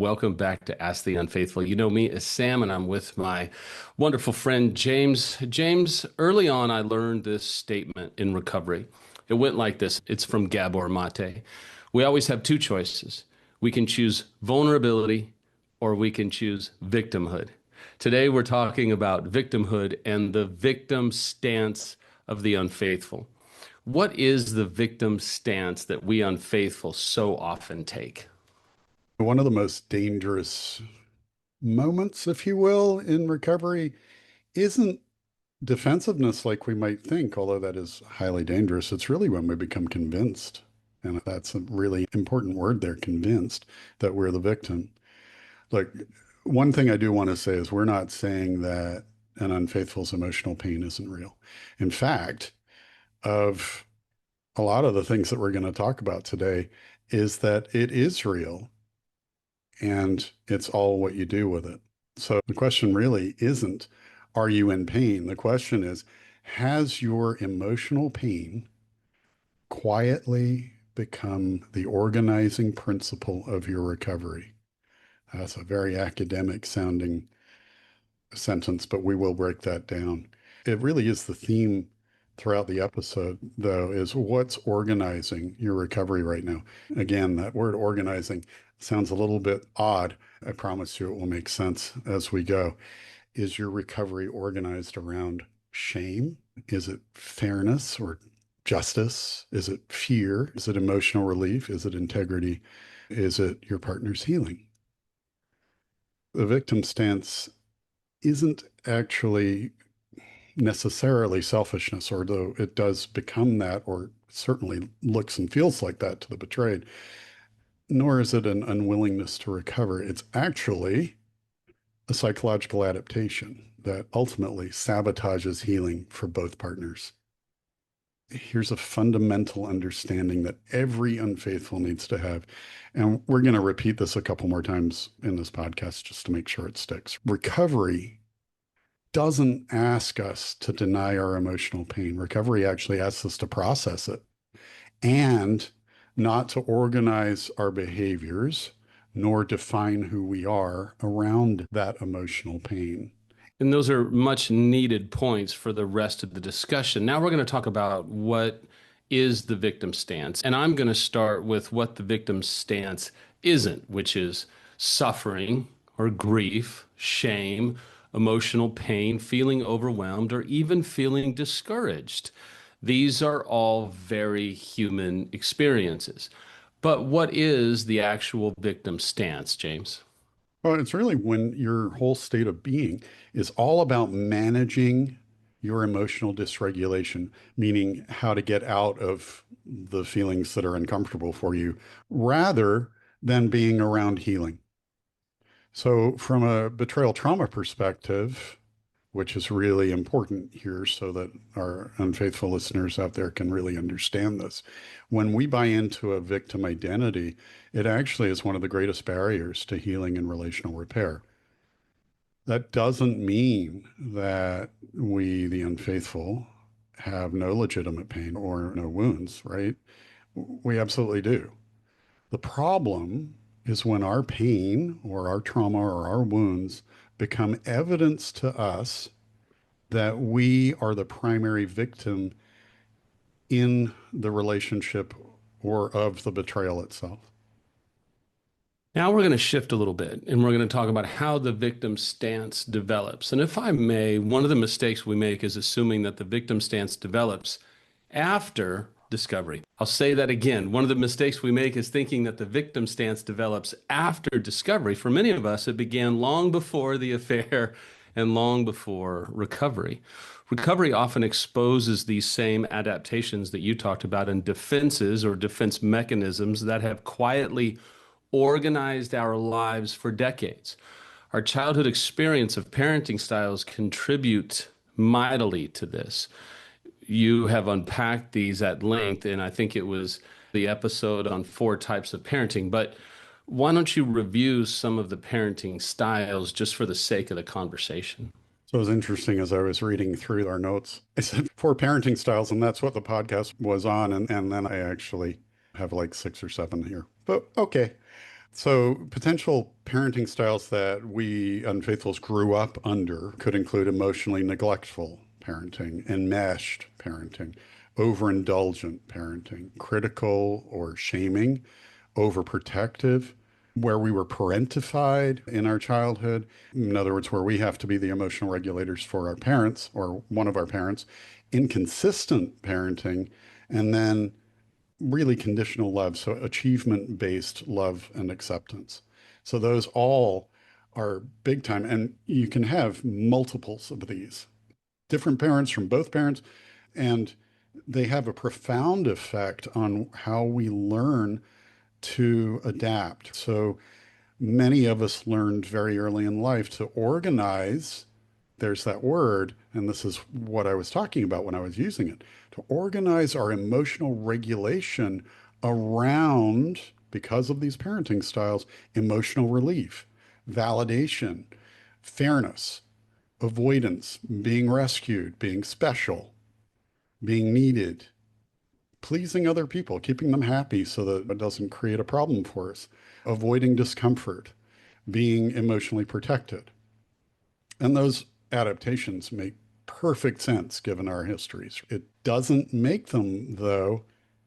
welcome back to Ask the Unfaithful. You know me as Sam, and I'm with my wonderful friend James. James, early on, I learned this statement in recovery. It went like this. It's from Gabor Mate. We always have two choices. We can choose vulnerability or we can choose victimhood. Today, we're talking about victimhood and the victim stance of the unfaithful. What is the victim stance that we unfaithful so often take? One of the most dangerous moments, if you will, in recovery isn't defensiveness like we might think, although that is highly dangerous. It's really when we become convinced, and that's a really important word there, convinced, that we're the victim. Like, one thing I do want to say is we're not saying that an unfaithful's emotional pain isn't real. In fact, of a lot of the things that we're going to talk about today is that it is real and it's all what you do with it. So the question really isn't, are you in pain? The question is, has your emotional pain quietly become the organizing principle of your recovery? That's a very academic sounding sentence, but we will break that down. It really is the theme throughout the episode, though, is what's organizing your recovery right now. Again, that word organizing sounds a little bit odd. I promise you it will make sense as we go. Is your recovery organized around shame? Is it fairness or justice? Is it fear? Is it emotional relief? Is it integrity? Is it your partner's healing? The victim stance isn't actually necessarily selfishness, although it does become that, or certainly looks and feels like that to the betrayed, nor is it an unwillingness to recover. It's actually a psychological adaptation that ultimately sabotages healing for both partners. Here's a fundamental understanding that every unfaithful needs to have. And we're going to repeat this a couple more times in this podcast just to make sure it sticks. Recovery doesn't ask us to deny our emotional pain. Recovery actually asks us to process it and not to organize our behaviors nor define who we are around that emotional pain. And those are much needed points for the rest of the discussion. Now we're going to talk about what is the victim stance. And I'm going to start with what the victim stance isn't, which is suffering or grief, shame, emotional pain, feeling overwhelmed, or even feeling discouraged. These are all very human experiences. But what is the actual victim stance, James? Well, it's really when your whole state of being is all about managing your emotional dysregulation, meaning how to get out of the feelings that are uncomfortable for you, rather than being around healing. So, from a betrayal trauma perspective, which is really important here so that our unfaithful listeners out there can really understand this. When we buy into a victim identity, it actually is one of the greatest barriers to healing and relational repair. That doesn't mean that we, the unfaithful, have no legitimate pain or no wounds, right? We absolutely do. The problem is when our pain or our trauma or our wounds become evidence to us that we are the primary victim in the relationship or of the betrayal itself. Now we're going to shift a little bit and we're going to talk about how the victim stance develops. And if I may, one of the mistakes we make is assuming that the victim stance develops after discovery. I'll say that again. One of the mistakes we make is thinking that the victim stance develops after discovery. For many of us, it began long before the affair and long before recovery. Recovery often exposes these same adaptations that you talked about and defenses or defense mechanisms that have quietly organized our lives for decades. Our childhood experience of parenting styles contribute mightily to this. You have unpacked these at length, and I think it was the episode on 4 types of parenting. But why don't you review some of the parenting styles just for the sake of the conversation? So it was interesting as I was reading through our notes. I said 4 parenting styles, and that's what the podcast was on. And then I actually have like 6 or 7 here. But okay. So, potential parenting styles that we unfaithfuls grew up under could include emotionally neglectful parenting, enmeshed parenting, overindulgent parenting, critical or shaming, overprotective, where we were parentified in our childhood. In other words, where we have to be the emotional regulators for our parents or one of our parents, inconsistent parenting, and then really conditional love, so achievement based love and acceptance. So those all are big time. And you can have multiples of these different parents from both parents, and they have a profound effect on how we learn to adapt. So many of us learned very early in life to organize. There's that word, and this is what I was talking about when I was using it, to organize our emotional regulation around, because of these parenting styles, emotional relief, validation, fairness, avoidance, being rescued, being special, being needed, pleasing other people, keeping them happy so that it doesn't create a problem for us, avoiding discomfort, being emotionally protected. And those adaptations make perfect sense given our histories. It doesn't make them, though,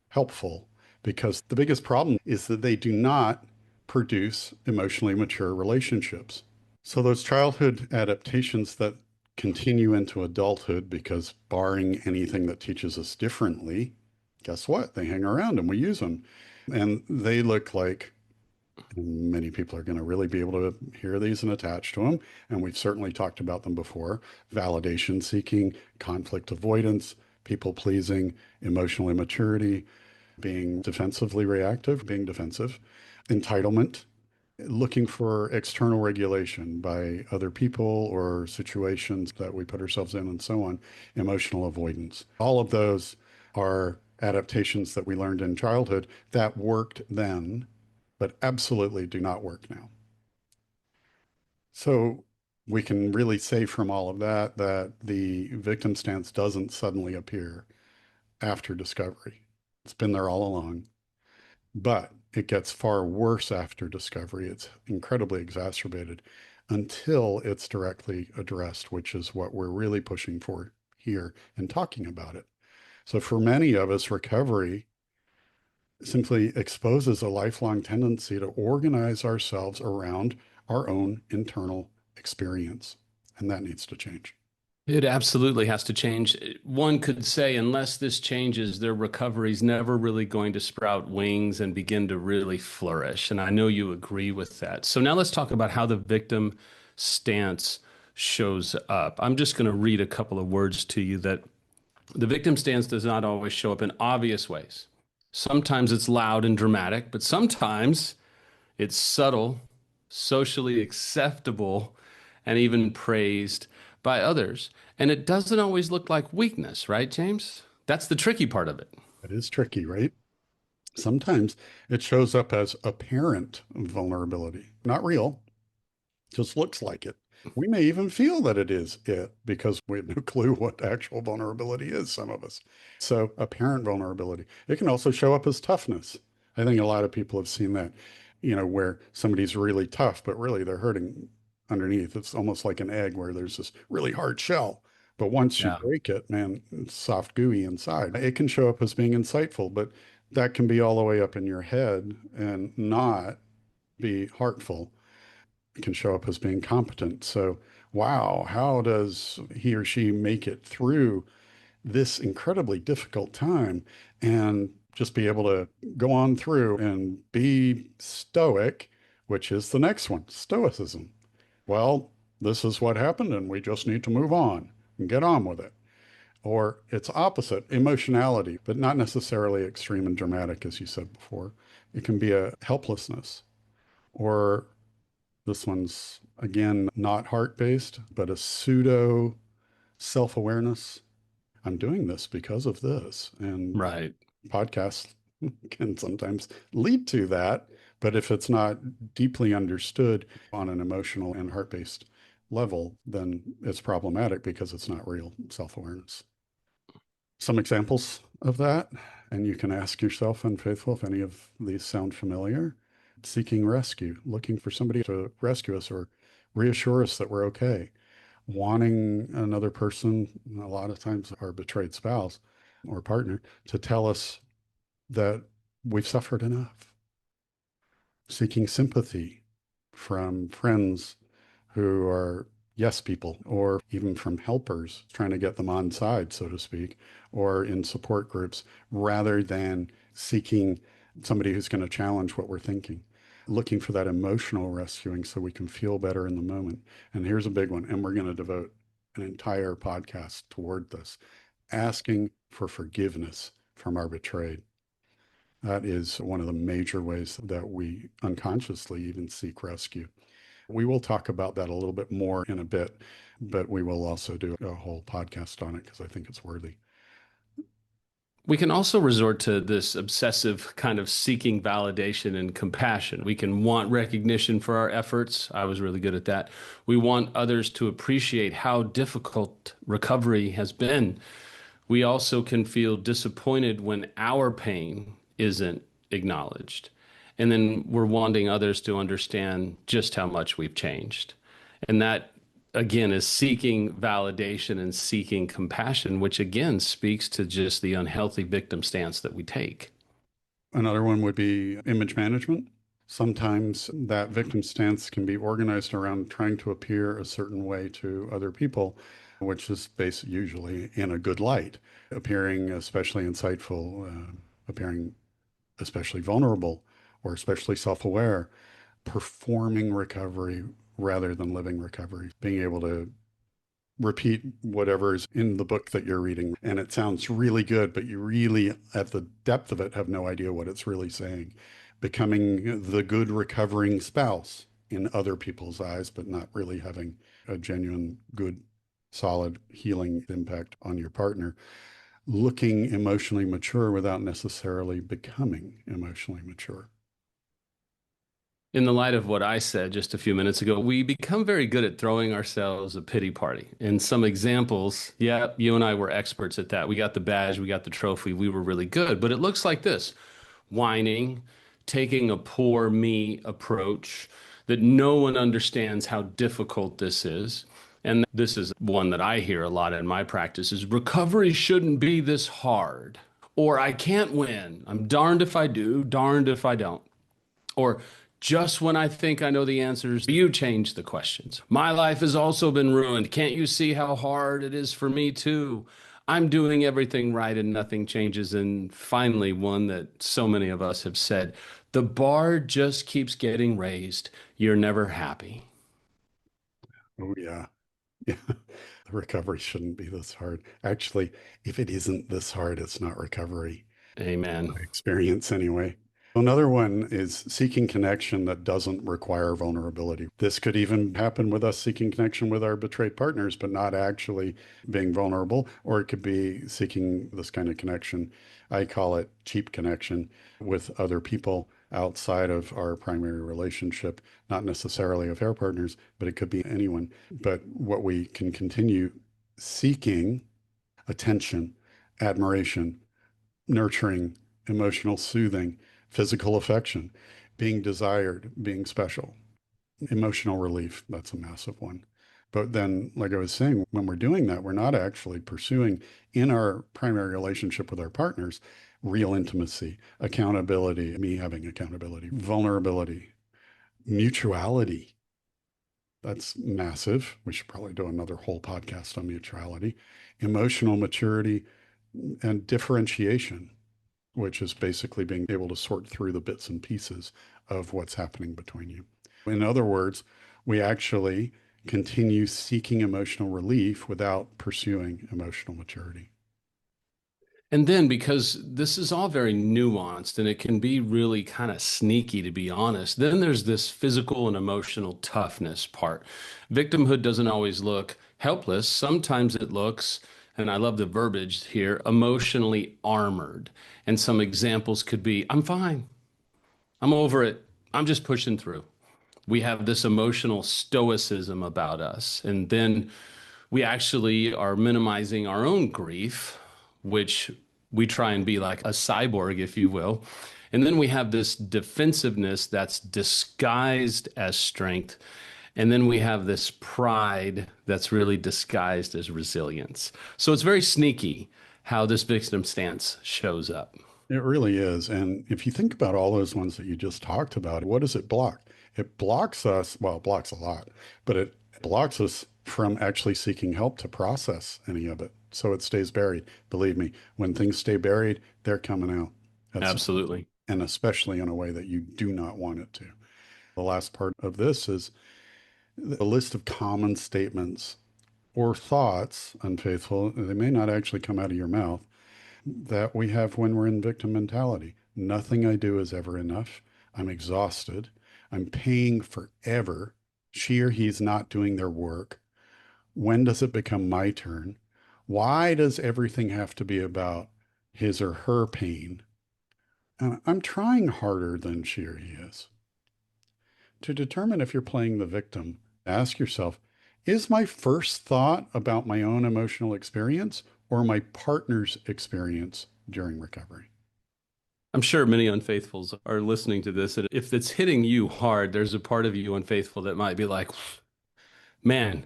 helpful because the biggest problem is that they do not produce emotionally mature relationships. So, those childhood adaptations that continue into adulthood, because barring anything that teaches us differently, guess what? They hang around and we use them. And they look like many people are going to really be able to hear these and attach to them. And we've certainly talked about them before: validation seeking, conflict avoidance, people pleasing, emotional immaturity, being defensively reactive, being defensive, entitlement, looking for external regulation by other people or situations that we put ourselves in, and so on, emotional avoidance. All of those are adaptations that we learned in childhood that worked then, but absolutely do not work now. So we can really say from all of that that the victim stance doesn't suddenly appear after discovery. It's been there all along, but it gets far worse after discovery. It's incredibly exacerbated until it's directly addressed, which is what we're really pushing for here and talking about it. So for many of us, recovery simply exposes a lifelong tendency to organize ourselves around our own internal experience. And that needs to change. It absolutely has to change. One could say, unless this changes, their recovery's never really going to sprout wings and begin to really flourish. And I know you agree with that. So now let's talk about how the victim stance shows up. I'm just going to read a couple of words to you that the victim stance does not always show up in obvious ways. Sometimes it's loud and dramatic, but sometimes it's subtle, socially acceptable, and even praised by others. And it doesn't always look like weakness, right, James? That's the tricky part of it. That is tricky, right? Sometimes it shows up as apparent vulnerability, not real, just looks like it. We may even feel that it is it because we have no clue what actual vulnerability is, some of us. So, apparent vulnerability. It can also show up as toughness. I think a lot of people have seen that, where somebody's really tough, but really they're hurting underneath. It's almost like an egg where there's this really hard shell. But once you Yeah. break it, man, it's soft, gooey inside. It can show up as being insightful, but that can be all the way up in your head and not be heartful. It can show up as being competent. So, wow, how does he or she make it through this incredibly difficult time and just be able to go on through and be stoic, which is the next one, stoicism. Well, this is what happened, and we just need to move on and get on with it. Or its opposite, emotionality, but not necessarily extreme and dramatic, as you said before. It can be a helplessness, or this one's, again, not heart based, but a pseudo self awareness. I'm doing this because of this. And Right. podcasts can sometimes lead to that. But if it's not deeply understood on an emotional and heart based level, then it's problematic because it's not real self awareness. Some examples of that, and you can ask yourself, unfaithful, if any of these sound familiar. seeking rescue, looking for somebody to rescue us or reassure us that we're okay, wanting another person, a lot of times our betrayed spouse or partner, to tell us that we've suffered enough, seeking sympathy from friends who are yes people, or even from helpers trying to get them on side, so to speak, or in support groups, rather than seeking somebody who's going to challenge what we're thinking. Looking for that emotional rescuing so we can feel better in the moment. And here's a big one, and we're going to devote an entire podcast toward this, asking for forgiveness from our betrayed. That is one of the major ways that we unconsciously even seek rescue. We will talk about that a little bit more in a bit, but we will also do a whole podcast on it because I think it's worthy. We can also resort to this obsessive kind of seeking validation and compassion. We can want recognition for our efforts. I was really good at that. We want others to appreciate how difficult recovery has been. We also can feel disappointed when our pain isn't acknowledged. And then we're wanting others to understand just how much we've changed. And that, again, is seeking validation and seeking compassion, which again speaks to just the unhealthy victim stance that we take. Another one would be image management. Sometimes that victim stance can be organized around trying to appear a certain way to other people, which is based usually in a good light, appearing especially insightful, appearing especially vulnerable or especially self-aware, performing recovery rather than living recovery, being able to repeat whatever's in the book that you're reading. And it sounds really good, but you really, at the depth of it, have no idea what it's really saying. Becoming the good recovering spouse in other people's eyes, but not really having a genuine, good, solid healing impact on your partner. Looking emotionally mature without necessarily becoming emotionally mature. In the light of what I said just a few minutes ago, we become very good at throwing ourselves a pity party. And some examples, yeah, you and I were experts at that. We got the badge, we got the trophy, we were really good. But it looks like this: whining, taking a poor me approach, that no one understands how difficult this is. And this is one that I hear a lot in my practice is recovery shouldn't be this hard. Or I can't win. I'm darned if I do, darned if I don't. Or just when I think I know the answers, you change the questions. My life has also been ruined. Can't you see how hard it is for me too? I'm doing everything right and nothing changes. And finally, one that so many of us have said, the bar just keeps getting raised. You're never happy. Oh, yeah. Yeah. The recovery shouldn't be this hard. Actually, if it isn't this hard, it's not recovery. Amen. My experience anyway. Another one is seeking connection that doesn't require vulnerability. This could even happen with us seeking connection with our betrayed partners, but not actually being vulnerable, or it could be seeking this kind of connection. I call it cheap connection with other people outside of our primary relationship, not necessarily affair partners, but it could be anyone. But what we can continue seeking attention, admiration, nurturing, emotional soothing, physical affection, being desired, being special, emotional relief. That's a massive one. But then, like I was saying, when we're doing that, we're not actually pursuing in our primary relationship with our partners real intimacy, accountability, me having accountability, vulnerability, mutuality. That's massive. We should probably do another whole podcast on mutuality, emotional maturity, and differentiation, which is basically being able to sort through the bits and pieces of what's happening between you. In other words, we actually continue seeking emotional relief without pursuing emotional maturity. And then, because this is all very nuanced and it can be really kind of sneaky, to be honest, then there's this physical and emotional toughness part. Victimhood doesn't always look helpless. Sometimes it looks, and I love the verbiage here, emotionally armored. And some examples could be, I'm fine. I'm over it. I'm just pushing through. We have this emotional stoicism about us. And then we actually are minimizing our own grief, which we try and be like a cyborg, if you will. And then we have this defensiveness that's disguised as strength. And then we have this pride that's really disguised as resilience. So it's very sneaky how this victim stance shows up. It really is. And if you think about all those ones that you just talked about, what does it block? It blocks us, well, it blocks a lot, but it blocks us from actually seeking help to process any of it. So it stays buried. Believe me, when things stay buried, they're coming out. That's, Absolutely. and especially in a way that you do not want it to. The last part of this is a list of common statements or thoughts, unfaithful, they may not actually come out of your mouth, that we have when we're in victim mentality. Nothing I do is ever enough. I'm exhausted. I'm paying forever. She or he's not doing their work. When does it become my turn? Why does everything have to be about his or her pain? And I'm trying harder than she or he is. To determine if you're playing the victim, ask yourself, is my first thought about my own emotional experience or my partner's experience during recovery? I'm sure many unfaithfuls are listening to this. And if it's hitting you hard, there's a part of you unfaithful that might be like, man,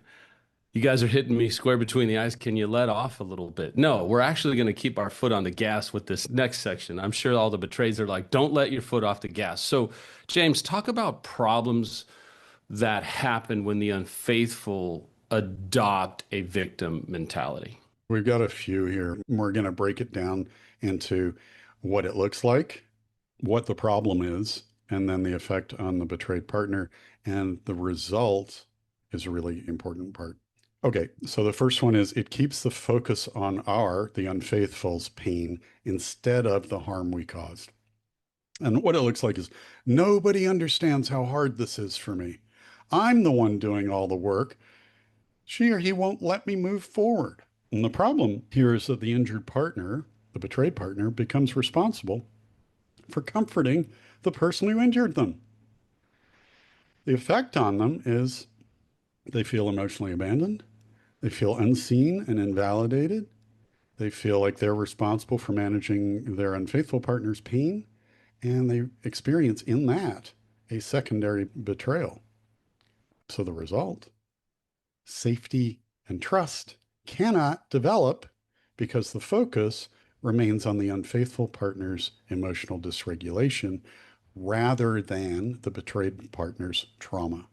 you guys are hitting me square between the eyes. Can you let off a little bit? No, we're actually going to keep our foot on the gas with this next section. I'm sure all the betrays are like, don't let your foot off the gas. So, James, talk about problems that happen when the unfaithful adopt a victim mentality. We've got a few here. We're going to break it down into what it looks like, what the problem is, and then the effect on the betrayed partner. And the result is a really important part. Okay, so the first one is it keeps the focus on the unfaithful's pain instead of the harm we caused. And what it looks like is nobody understands how hard this is for me. I'm the one doing all the work. She or he won't let me move forward. And the problem here is that the injured partner, the betrayed partner, becomes responsible for comforting the person who injured them. The effect on them is they feel emotionally abandoned. They feel unseen and invalidated. They feel like they're responsible for managing their unfaithful partner's pain. And they experience in that a secondary betrayal. So the result, safety and trust cannot develop because the focus remains on the unfaithful partner's emotional dysregulation rather than the betrayed partner's trauma.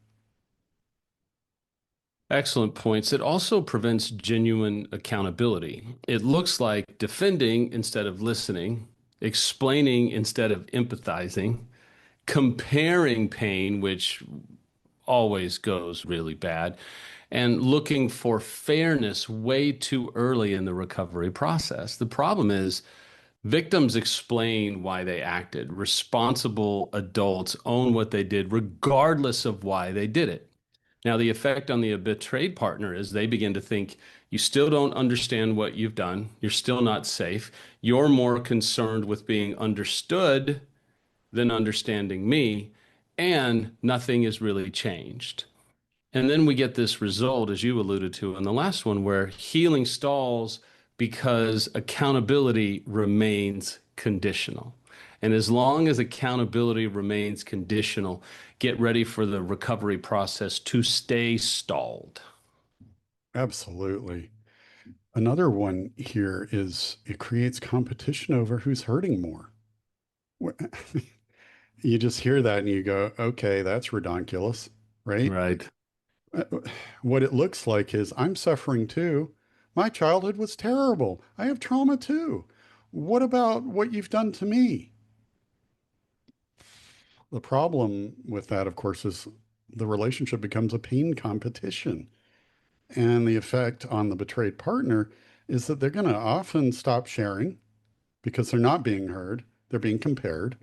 Excellent points. It also prevents genuine accountability. It looks like defending instead of listening, explaining instead of empathizing, comparing pain, which always goes really bad, and looking for fairness way too early in the recovery process. The problem is victims explain why they acted. Responsible adults own what they did, regardless of why they did it. Now, the effect on the betrayed partner is they begin to think you still don't understand what you've done. You're still not safe. You're more concerned with being understood than understanding me, and nothing is really changed. And then we get this result, as you alluded to in the last one, where healing stalls because accountability remains conditional. And as long as accountability remains conditional, get ready for the recovery process to stay stalled. Absolutely. Another one here is it creates competition over who's hurting more. You just hear that and you go, okay, that's redonkulous, right? Right. Uh, What it looks like is I'm suffering too. My childhood was terrible. I have trauma too. What about what you've done to me? The problem with that, of course, is the relationship becomes a pain competition. And the effect on the betrayed partner is that they're going to often stop sharing because they're not being heard. They're being compared.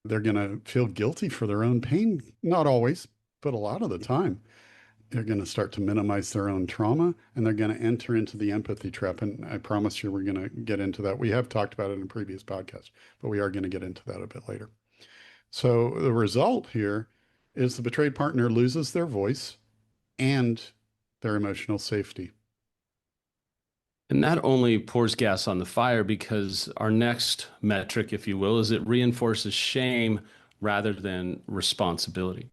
They're going to feel guilty for their own pain. Not always, but a lot of the time. They're going to start to minimize their own trauma and they're going to enter into the empathy trap. And I promise you, we're going to get into that. We have talked about it in a previous podcast, but we are going to get into that a bit later. So the result here is the betrayed partner loses their voice and their emotional safety. And that only pours gas on the fire because our next metric, if you will, is it reinforces shame rather than responsibility.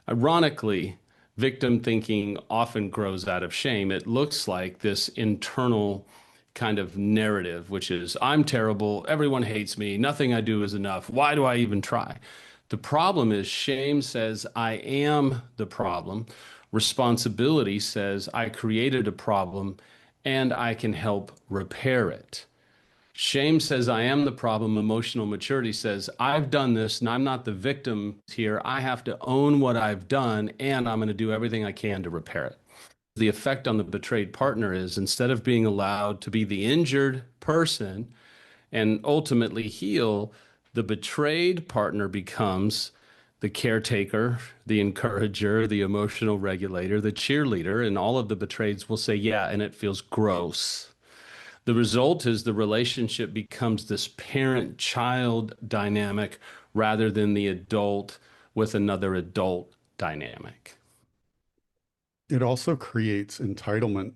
Ironically, victim thinking often grows out of shame. It looks like this internal kind of narrative, which is, I'm terrible, everyone hates me, nothing I do is enough, why do I even try? The problem is shame says, I am the problem. Responsibility says, I created a problem and I can help repair it. Shame says, I am the problem. Emotional maturity says, I've done this and I'm not the victim here. I have to own what I've done and I'm going to do everything I can to repair it. The effect on the betrayed partner is instead of being allowed to be the injured person and ultimately heal, the betrayed partner becomes the caretaker, the encourager, the emotional regulator, the cheerleader, and all of the betrayeds will say, yeah, and it feels gross. The result is the relationship becomes this parent child dynamic rather than the adult with another adult dynamic. It also creates entitlement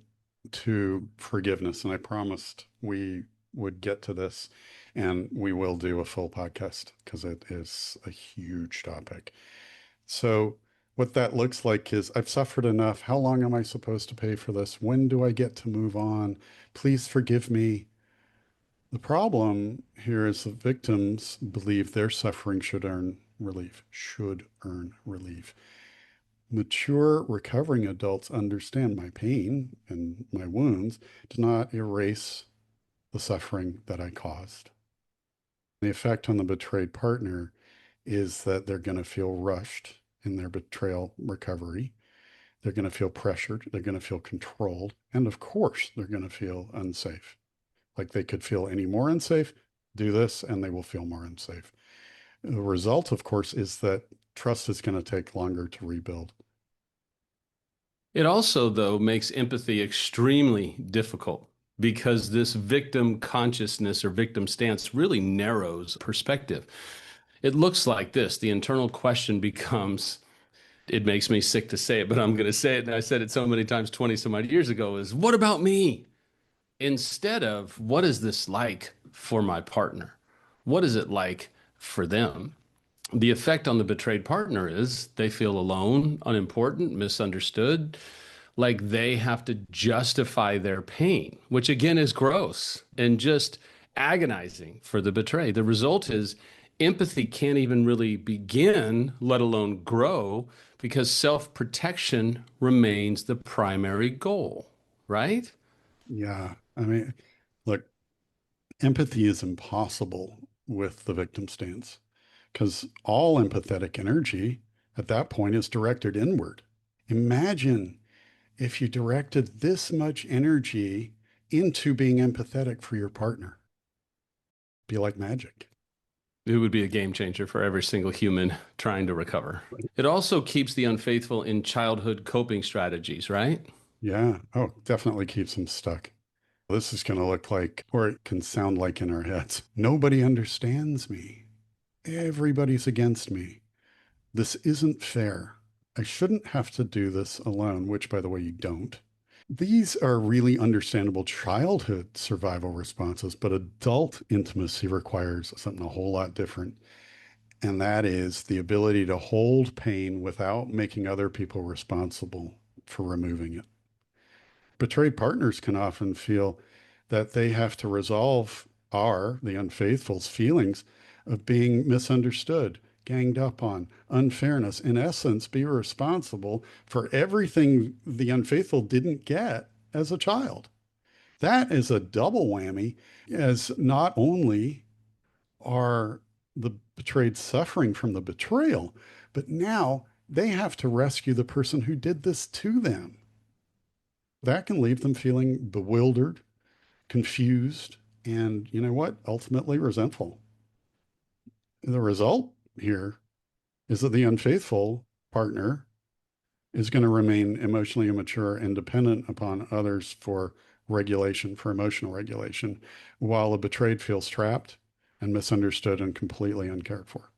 to forgiveness. And I promised we would get to this, and we will do a full podcast because it is a huge topic. So, what that looks like is I've suffered enough. How long am I supposed to pay for this? When do I get to move on? Please forgive me. The problem here is that victims believe their suffering should earn relief. Mature recovering adults understand my pain and my wounds do not erase the suffering that I caused. The effect on the betrayed partner is that they're going to feel rushed in their betrayal recovery. They're going to feel pressured. They're going to feel controlled. And of course, they're going to feel unsafe. Like they could feel any more unsafe, do this, and they will feel more unsafe. The result, of course, is that trust is going to take longer to rebuild. It also, though, makes empathy extremely difficult because this victim consciousness or victim stance really narrows perspective. It looks like this. The internal question becomes, it makes me sick to say it, but I'm going to say it. And I said it so many times 20 some odd years ago is, what about me? Instead of, what is this like for my partner? What is it like for them? The effect on the betrayed partner is they feel alone, unimportant, misunderstood, like they have to justify their pain, which again is gross and just agonizing for the betrayed. The result is empathy can't even really begin, let alone grow, because self protection remains the primary goal, right? Yeah. I mean, look, empathy is impossible with the victim stance because all empathetic energy at that point is directed inward. Imagine if you directed this much energy into being empathetic for your partner. Be like magic. It would be a game changer for every single human trying to recover. It also keeps the unfaithful in childhood coping strategies, right? Yeah. Oh, definitely keeps them stuck. This is going to look like, or it can sound like in our heads, nobody understands me. Everybody's against me. This isn't fair. I shouldn't have to do this alone, which, by the way, you don't. These are really understandable childhood survival responses, but adult intimacy requires something a whole lot different. And that is the ability to hold pain without making other people responsible for removing it. Betrayed partners can often feel that they have to resolve the unfaithful's feelings of being misunderstood, ganged up on, unfairness, in essence, be responsible for everything the unfaithful didn't get as a child. That is a double whammy, as not only are the betrayed suffering from the betrayal, but now they have to rescue the person who did this to them. That can leave them feeling bewildered, confused, and you know what? Ultimately resentful. The result here is that the unfaithful partner is going to remain emotionally immature and dependent upon others for regulation, for emotional regulation, while the betrayed feels trapped and misunderstood and completely uncared for.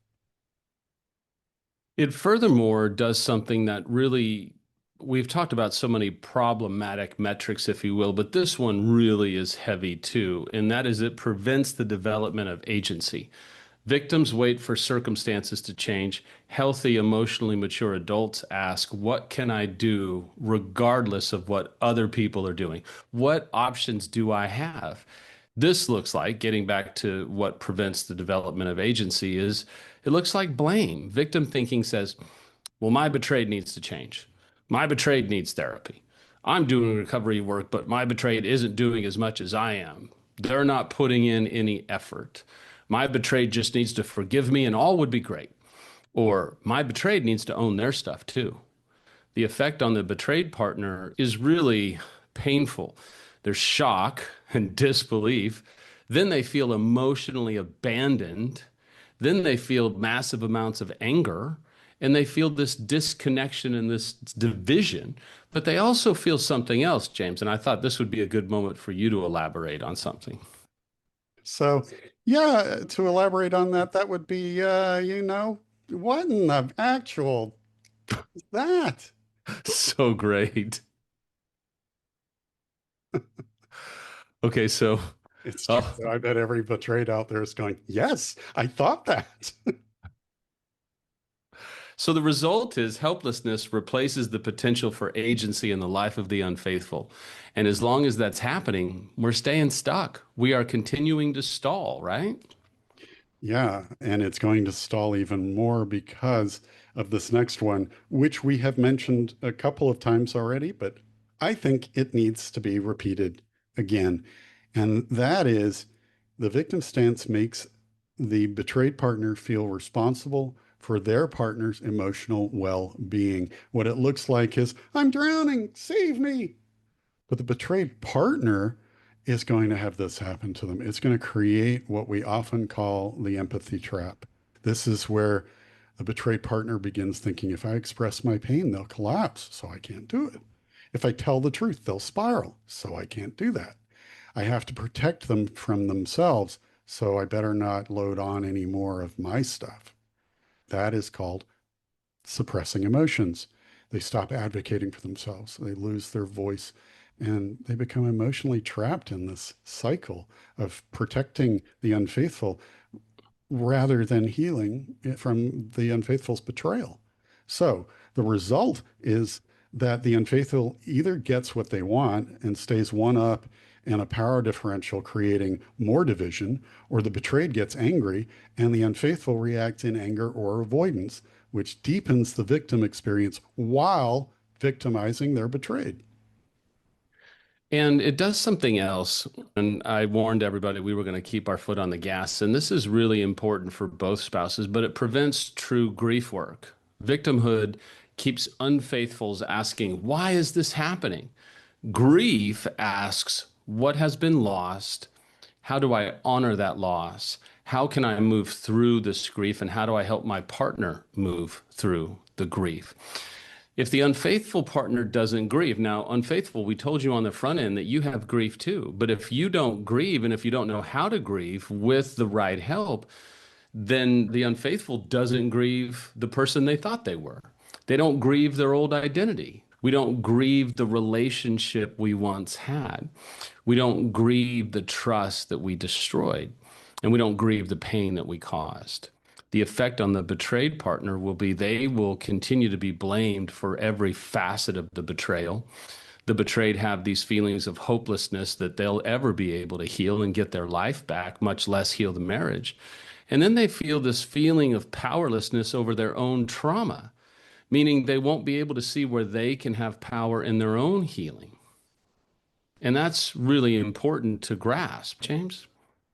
It furthermore does something that really we've talked about so many problematic metrics, if you will, but this one really is heavy too, and that is it prevents the development of agency. Victims wait for circumstances to change. Healthy, emotionally mature adults ask, what can I do regardless of what other people are doing? What options do I have? This looks like, getting back to what prevents the development of agency, is it looks like blame. Victim thinking says, well, my betrayed needs to change. My betrayed needs therapy. I'm doing recovery work, but my betrayed isn't doing as much as I am. They're not putting in any effort. My betrayed just needs to forgive me and all would be great. Or my betrayed needs to own their stuff too. The effect on the betrayed partner is really painful. There's shock and disbelief. Then they feel emotionally abandoned. Then they feel massive amounts of anger. And they feel this disconnection and this division. But they also feel something else, James. And I thought this would be a good moment for you to elaborate on something. So, yeah, to elaborate on that, that would be, what in the actual that? So great. Okay, so It's true. oh, I bet every betrayed out there is going, yes, I thought that. so the result is helplessness replaces the potential for agency in the life of the unfaithful. And as long as that's happening, we're staying stuck. We are continuing to stall, right? Yeah, and it's going to stall even more because of this next one, which we have mentioned a couple of times already, but I think it needs to be repeated again. And that is the victim stance makes the betrayed partner feel responsible for their partner's emotional well-being. What it looks like is, I'm drowning, save me. But the betrayed partner is going to have this happen to them. It's going to create what we often call the empathy trap. This is where the betrayed partner begins thinking, if I express my pain, they'll collapse, so I can't do it. If I tell the truth, they'll spiral, so I can't do that. I have to protect them from themselves, so I better not load on any more of my stuff. That is called suppressing emotions. They stop advocating for themselves. They lose their voice and they become emotionally trapped in this cycle of protecting the unfaithful rather than healing from the unfaithful's betrayal. So the result is that the unfaithful either gets what they want and stays one up in a power differential, creating more division, or the betrayed gets angry and the unfaithful reacts in anger or avoidance, which deepens the victim experience while victimizing their betrayed. And it does something else. And I warned everybody we were going to keep our foot on the gas. And this is really important for both spouses, but it prevents true grief work. Victimhood keeps unfaithfuls asking, why is this happening? Grief asks, what has been lost? How do I honor that loss? How can I move through this grief? And how do I help my partner move through the grief? If the unfaithful partner doesn't grieve, now, unfaithful, we told you on the front end that you have grief too. But if you don't grieve and if you don't know how to grieve with the right help, then the unfaithful doesn't grieve the person they thought they were. They don't grieve their old identity. We don't grieve the relationship we once had. We don't grieve the trust that we destroyed. And we don't grieve the pain that we caused. The effect on the betrayed partner will be they will continue to be blamed for every facet of the betrayal. The betrayed have these feelings of hopelessness that they'll ever be able to heal and get their life back, much less heal the marriage. And then they feel this feeling of powerlessness over their own trauma, meaning they won't be able to see where they can have power in their own healing. And that's really important to grasp, James.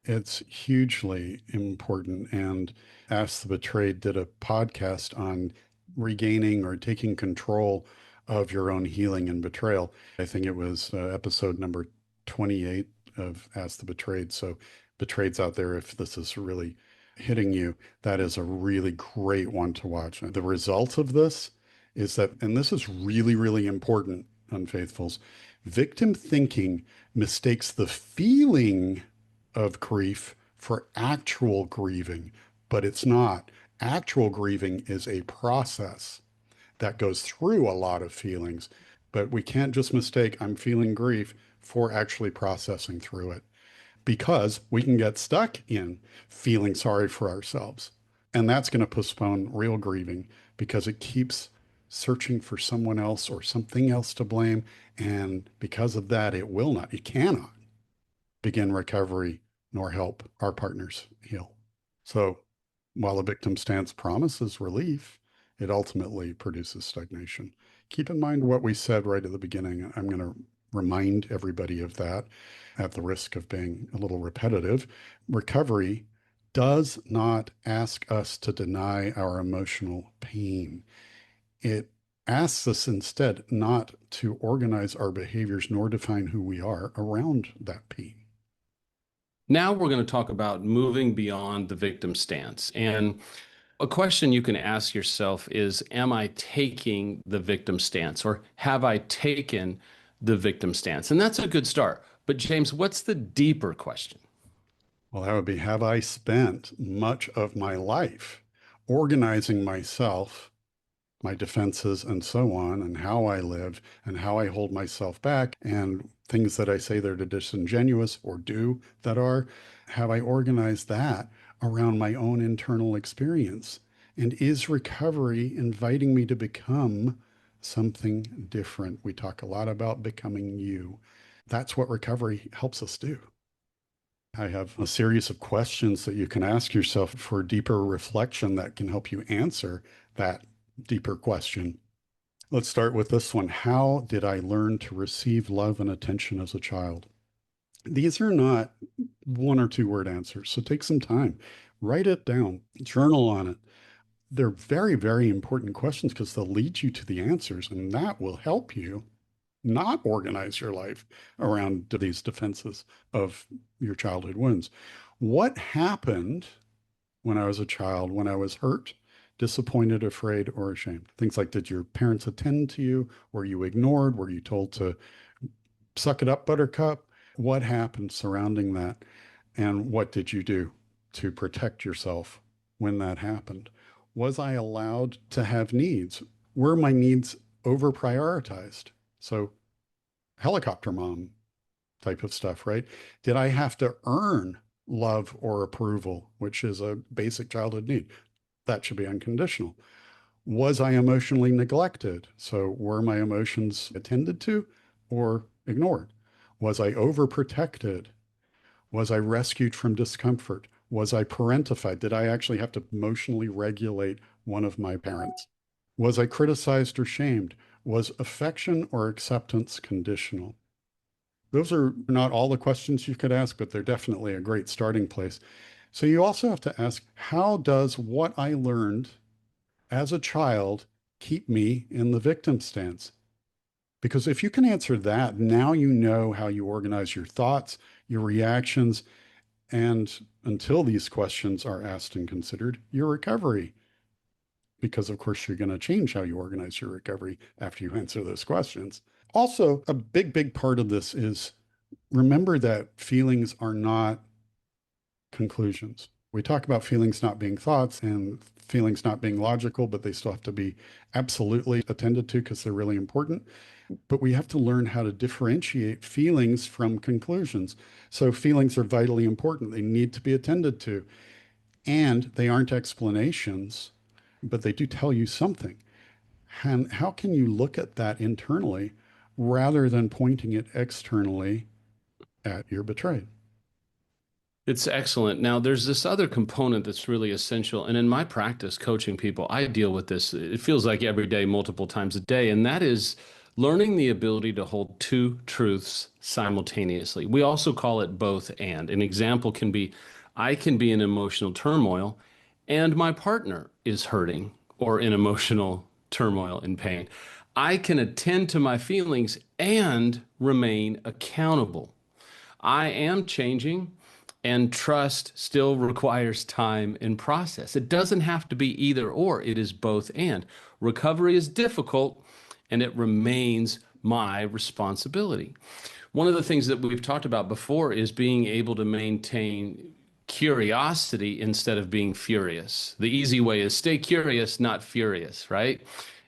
It's hugely important. And Ask the Betrayed did a podcast on regaining or taking control of your own healing and betrayal. I think it was episode number 28 of Ask the Betrayed. So, betrayeds out there, if this is really hitting you, that is a really great one to watch. The result of this is that, and this is really, really important, unfaithfuls, victim thinking mistakes the feeling of grief for actual grieving, but it's not. Actual grieving is a process that goes through a lot of feelings, but we can't just mistake I'm feeling grief for actually processing through it, because we can get stuck in feeling sorry for ourselves. And that's going to postpone real grieving because it keeps searching for someone else or something else to blame. And because of that, it cannot begin recovery nor help our partners heal. So while a victim stance promises relief, it ultimately produces stagnation. Keep in mind what we said right at the beginning. I'm going to remind everybody of that at the risk of being a little repetitive. Recovery does not ask us to deny our emotional pain. It asks us instead not to organize our behaviors nor define who we are around that pain. Now we're going to talk about moving beyond the victim stance. And a question you can ask yourself is, am I taking the victim stance, or have I taken the victim stance? And that's a good start. But James, what's the deeper question? Well, that would be, have I spent much of my life organizing myself, my defenses, and so on, and how I live and how I hold myself back, and things that I say that are disingenuous or do that are, have I organized that around my own internal experience? And is recovery inviting me to become something different? We talk a lot about becoming you. That's what recovery helps us do. I have a series of questions that you can ask yourself for deeper reflection that can help you answer that deeper question. Let's start with this one. How did I learn to receive love and attention as a child? These are not one or two word answers, so take some time, write it down, journal on it. They're very, very important questions because they'll lead you to the answers, and that will help you not organize your life around these defenses of your childhood wounds. What happened when I was a child, when I was hurt, disappointed, afraid, or ashamed? Things like, did your parents attend to you? Were you ignored? Were you told to suck it up, buttercup? What happened surrounding that? And what did you do to protect yourself when that happened? Was I allowed to have needs? Were my needs over prioritized? So, helicopter mom type of stuff, right? Did I have to earn love or approval, which is a basic childhood need? That should be unconditional. Was I emotionally neglected? So were my emotions attended to or ignored? Was I overprotected? Was I rescued from discomfort? Was I parentified? Did I actually have to emotionally regulate one of my parents? Was I criticized or shamed? Was affection or acceptance conditional? Those are not all the questions you could ask, but they're definitely a great starting place. So you also have to ask, how does what I learned as a child keep me in the victim stance? Because if you can answer that, now you know how you organize your thoughts, your reactions, and until these questions are asked and considered, your recovery. Because, of course, you're going to change how you organize your recovery after you answer those questions. Also, a big, big part of this is remember that feelings are not conclusions. We talk about feelings not being thoughts and feelings not being logical, but they still have to be absolutely attended to because they're really important. But we have to learn how to differentiate feelings from conclusions. So feelings are vitally important. They need to be attended to. And they aren't explanations, but they do tell you something. And how can you look at that internally rather than pointing it externally at your betrayed? It's excellent. Now, there's this other component that's really essential. And in my practice coaching people, I deal with this. It feels like every day, multiple times a day. And that is learning the ability to hold two truths simultaneously. We also call it both and. An example can be, I can be in emotional turmoil and my partner is hurting or in emotional turmoil and pain. I can attend to my feelings and remain accountable. I am changing, and trust still requires time and process. It doesn't have to be either or, it is both and. Recovery is difficult, and it remains my responsibility. One of the things that we've talked about before is being able to maintain curiosity instead of being furious. The easy way is stay curious, not furious, right?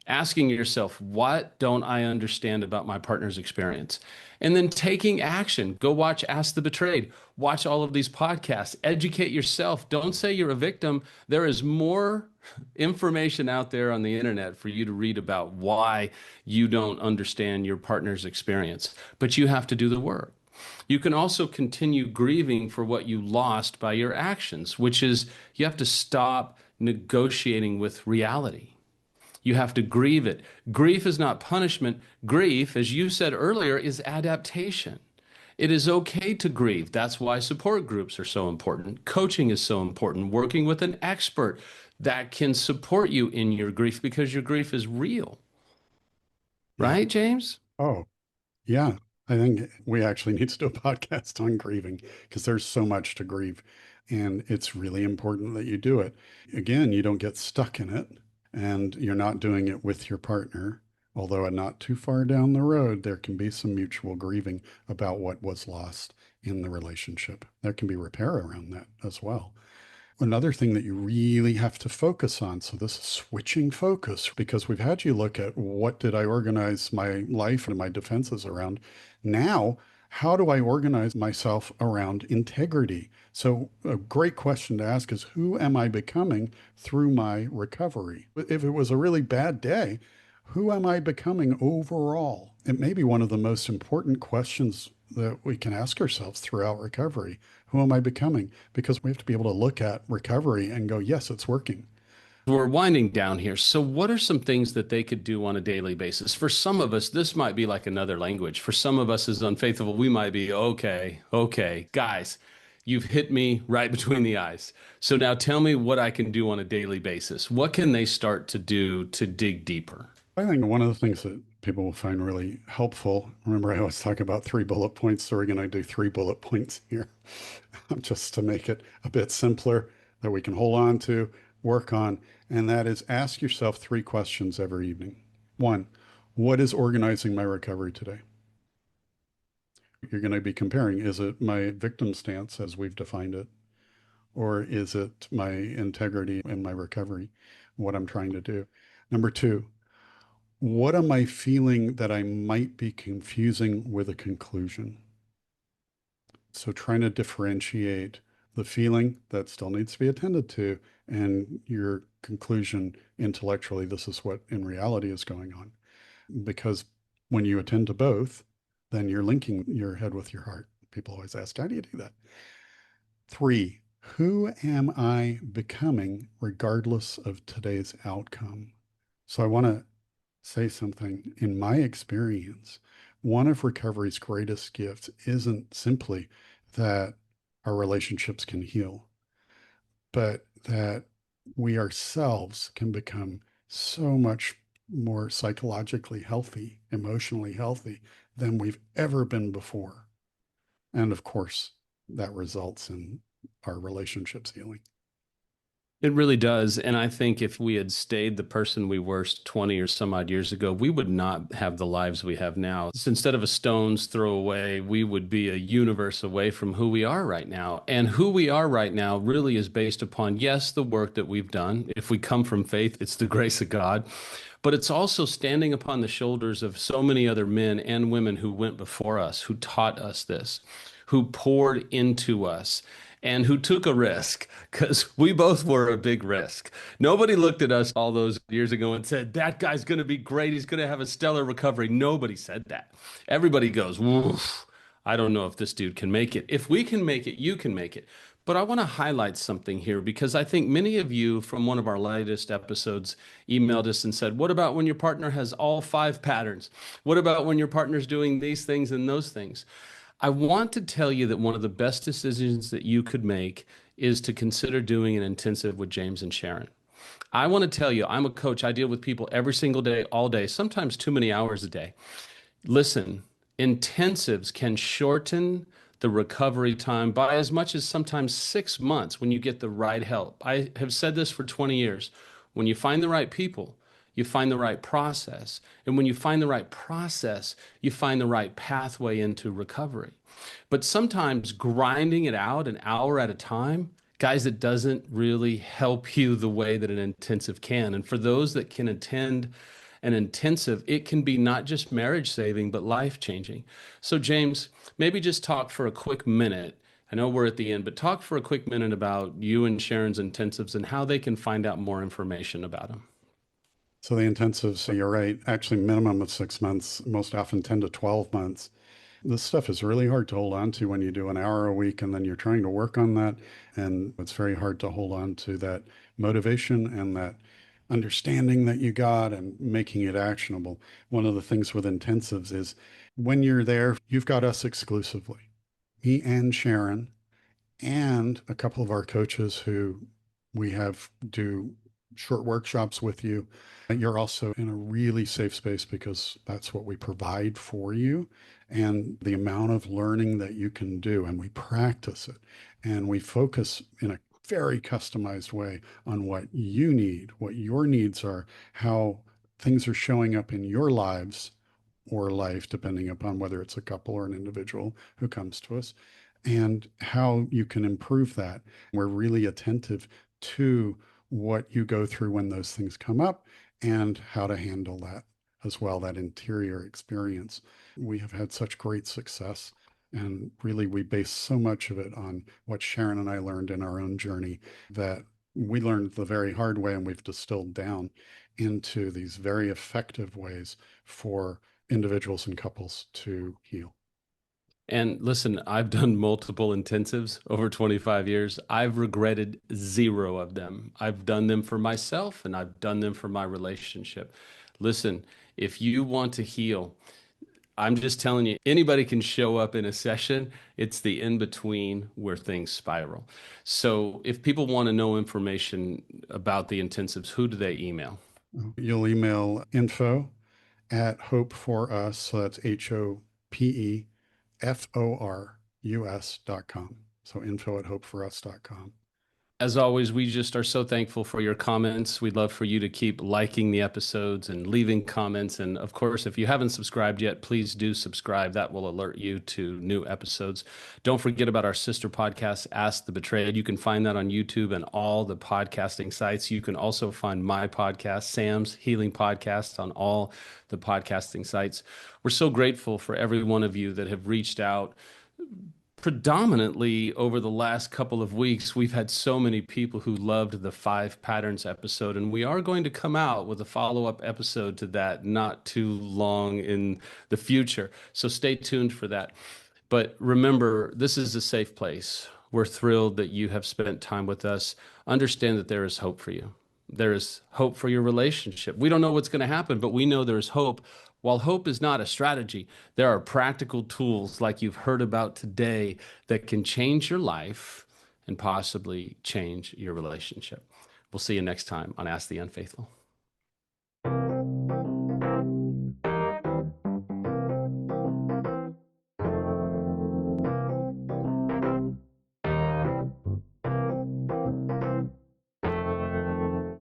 Asking yourself, what don't I understand about my partner's experience? And then taking action. Go watch Ask the Betrayed. Watch all of these podcasts. Educate yourself. Don't say you're a victim. There is more information out there on the internet for you to read about why you don't understand your partner's experience, but you have to do the work. You can also continue grieving for what you lost by your actions, which is you have to stop negotiating with reality. You have to grieve it. Grief is not punishment. Grief, as you said earlier, is adaptation. It is okay to grieve. That's why support groups are so important. Coaching is so important. Working with an expert that can support you in your grief because your grief is real. Yeah. Right, James? Oh, yeah. I think we actually need to do a podcast on grieving because there's so much to grieve. And it's really important that you do it. Again, you don't get stuck in it and you're not doing it with your partner. Although not too far down the road, there can be some mutual grieving about what was lost in the relationship. There can be repair around that as well. Another thing that you really have to focus on. So this is switching focus because we've had you look at what did I organize my life and my defenses around. Now, how do I organize myself around integrity? So a great question to ask is who am I becoming through my recovery? If it was a really bad day, who am I becoming overall? It may be one of the most important questions that we can ask ourselves throughout recovery. Who am I becoming? Because we have to be able to look at recovery and go, yes, it's working. We're winding down here. So, what are some things that they could do on a daily basis? For some of us, this might be like another language. For some of us as unfaithful, we might be, okay, guys, you've hit me right between the eyes. So now tell me what I can do on a daily basis. What can they start to do to dig deeper? I think one of the things that people will find really helpful, remember I always talk about 3 bullet points, so we're going to do 3 bullet points here just to make it a bit simpler that we can hold on to, work on, and that is ask yourself 3 questions every evening. One, what is organizing my recovery today? You're going to be comparing, is it my victim stance as we've defined it, or is it my integrity and my recovery, what I'm trying to do? Number two, what am I feeling that I might be confusing with a conclusion? So trying to differentiate the feeling that still needs to be attended to and your conclusion intellectually, this is what in reality is going on. Because when you attend to both, then you're linking your head with your heart. People always ask, how do you do that? Three, who am I becoming regardless of today's outcome? So I want to say something. In my experience, one of recovery's greatest gifts isn't simply that our relationships can heal, but that we ourselves can become so much more psychologically healthy, emotionally healthy than we've ever been before. And of course, that results in our relationships healing. It really does. And I think if we had stayed the person we were 20 or some odd years ago, we would not have the lives we have now. So instead of a stone's throw away, we would be a universe away from who we are right now. And who we are right now really is based upon, yes, the work that we've done. If we come from faith, it's the grace of God. But it's also standing upon the shoulders of so many other men and women who went before us, who taught us this, who poured into us, and who took a risk because we both were a big risk. Nobody looked at us all those years ago and said, that guy's going to be great. He's going to have a stellar recovery. Nobody said that. Everybody goes, woof, I don't know if this dude can make it. If we can make it, you can make it. But I want to highlight something here because I think many of you from one of our latest episodes emailed us and said, what about when your partner has all 5 patterns? What about when your partner's doing these things and those things? I want to tell you that one of the best decisions that you could make is to consider doing an intensive with James and Sharon. I want to tell you, I'm a coach. I deal with people every single day, all day, sometimes too many hours a day. Listen, intensives can shorten the recovery time by as much as sometimes 6 months when you get the right help. I have said this for 20 years. When you find the right people, you find the right process. And when you find the right process, you find the right pathway into recovery. But sometimes grinding it out an hour at a time, guys, it doesn't really help you the way that an intensive can. And for those that can attend an intensive, it can be not just marriage saving, but life changing. So, James, maybe just talk for a quick minute. I know we're at the end, but talk for a quick minute about you and Sharon's intensives and how they can find out more information about them. So the intensives, so you're right, actually minimum of 6 months, most often 10 to 12 months. This stuff is really hard to hold on to when you do an hour a week and then you're trying to work on that. And it's very hard to hold on to that motivation and that understanding that you got and making it actionable. One of the things with intensives is when you're there, you've got us exclusively, me and Sharon, and a couple of our coaches who we have do short workshops with you. You're also in a really safe space because that's what we provide for you. And the amount of learning that you can do, and we practice it, and we focus in a very customized way on what you need, what your needs are, how things are showing up in your lives or life, depending upon whether it's a couple or an individual who comes to us, and how you can improve that. We're really attentive to what you go through when those things come up and how to handle that as well, that interior experience. We have had such great success. And really, we base so much of it on what Sharon and I learned in our own journey that we learned the very hard way and we've distilled down into these very effective ways for individuals and couples to heal. And listen, I've done multiple intensives over 25 years. I've regretted zero of them. I've done them for myself and I've done them for my relationship. Listen, if you want to heal, I'm just telling you, anybody can show up in a session. It's the in between where things spiral. So if people want to know information about the intensives, who do they email? You'll email info at hope for us. So that's HOPEFORUS.com. So info at hopeforus.com. As always, we just are so thankful for your comments. We'd love for you to keep liking the episodes and leaving comments. And of course, if you haven't subscribed yet, please do subscribe. That will alert you to new episodes. Don't forget about our sister podcast, Ask the Betrayed. You can find that on YouTube and all the podcasting sites. You can also find my podcast, Sam's Healing Podcast, on all the podcasting sites. We're so grateful for every one of you that have reached out. Predominantly over the last couple of weeks, we've had so many people who loved the 5 patterns episode, and we are going to come out with a follow-up episode to that not too long in the future. So stay tuned for that. But remember, this is a safe place. We're thrilled that you have spent time with us. Understand that there is hope for you. There is hope for your relationship. We don't know what's going to happen, but we know there is hope. While hope is not a strategy, there are practical tools like you've heard about today that can change your life and possibly change your relationship. We'll see you next time on Ask the Unfaithful.